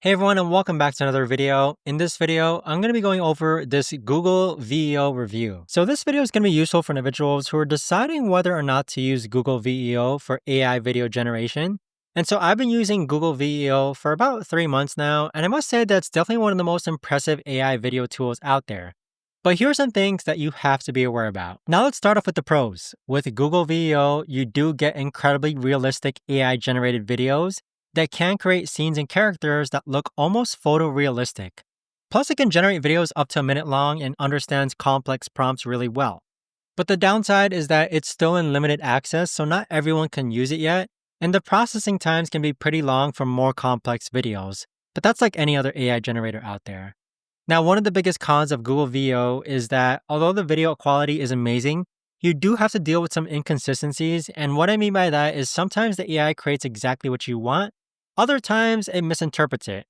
Hey everyone, and welcome back to another video. In this video, I'm going to be going over this Google Veo review. So this video is going to be useful for individuals who are deciding whether or not to use Google Veo for AI video generation. And so I've been using Google Veo for about 3 months now, and I must say that's definitely one of the most impressive AI video tools out there. But here are some things that you have to be aware about. Now let's start off with the pros. With Google Veo, you do get incredibly realistic AI generated videos that can create scenes and characters that look almost photorealistic. Plus, it can generate videos up to a minute long and understands complex prompts really well. But the downside is that it's still in limited access, so not everyone can use it yet, and the processing times can be pretty long for more complex videos. But that's like any other AI generator out there. Now, one of the biggest cons of Google Veo is that although the video quality is amazing, you do have to deal with some inconsistencies, and what I mean by that is sometimes the AI creates exactly what you want, other times it misinterprets it.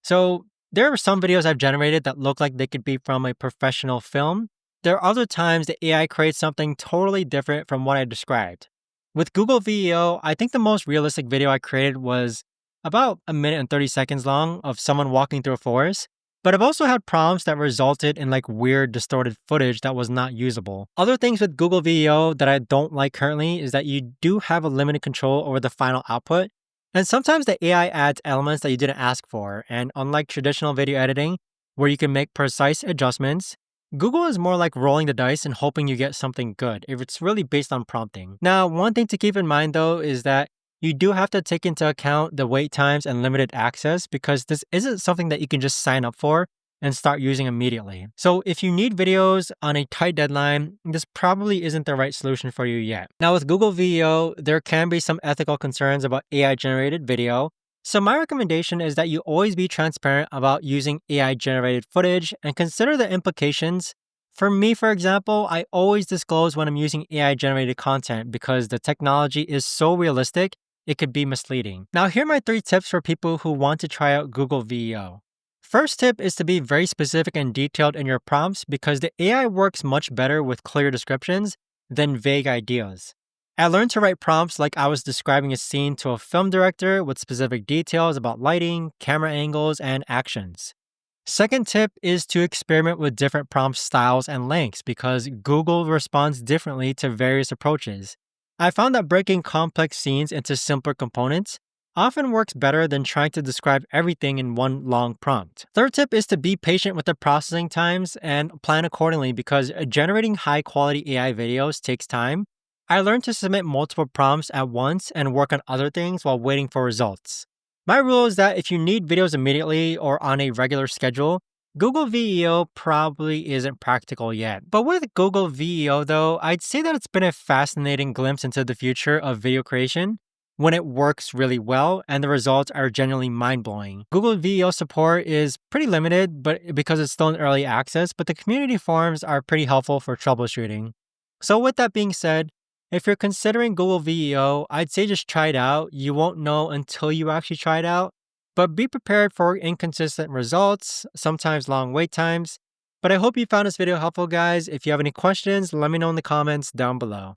So there are some videos I've generated that look like they could be from a professional film. There are other times the AI creates something totally different from what I described. With Google Veo, I think the most realistic video I created was about a minute and 30 seconds long of someone walking through a forest. But I've also had prompts that resulted in like weird distorted footage that was not usable. Other things with Google Veo that I don't like currently is that you do have a limited control over the final output. And sometimes the AI adds elements that you didn't ask for, and unlike traditional video editing, where you can make precise adjustments, Google is more like rolling the dice and hoping you get something good if it's really based on prompting. Now, one thing to keep in mind though is that you do have to take into account the wait times and limited access because this isn't something that you can just sign up for and start using immediately. So if you need videos on a tight deadline, this probably isn't the right solution for you yet. Now with Google Veo, there can be some ethical concerns about AI generated video. So my recommendation is that you always be transparent about using AI generated footage and consider the implications. For me, for example, I always disclose when I'm using AI generated content because the technology is so realistic, it could be misleading. Now here are my 3 tips for people who want to try out Google Veo. First tip is to be very specific and detailed in your prompts because the AI works much better with clear descriptions than vague ideas. I learned to write prompts like I was describing a scene to a film director with specific details about lighting, camera angles, and actions. Second tip is to experiment with different prompt styles and lengths because Google responds differently to various approaches. I found that breaking complex scenes into simpler components often works better than trying to describe everything in one long prompt. Third tip is to be patient with the processing times and plan accordingly because generating high quality AI videos takes time. I learned to submit multiple prompts at once and work on other things while waiting for results. My rule is that if you need videos immediately or on a regular schedule, Google Veo probably isn't practical yet. But with Google Veo though, I'd say that it's been a fascinating glimpse into the future of video creation when it works really well and the results are genuinely mind-blowing. Google Veo support is pretty limited because it's still in early access, but the community forums are pretty helpful for troubleshooting. So with that being said, if you're considering Google Veo, I'd say just try it out. You won't know until you actually try it out, but be prepared for inconsistent results, sometimes long wait times. But I hope you found this video helpful, guys. If you have any questions, let me know in the comments down below.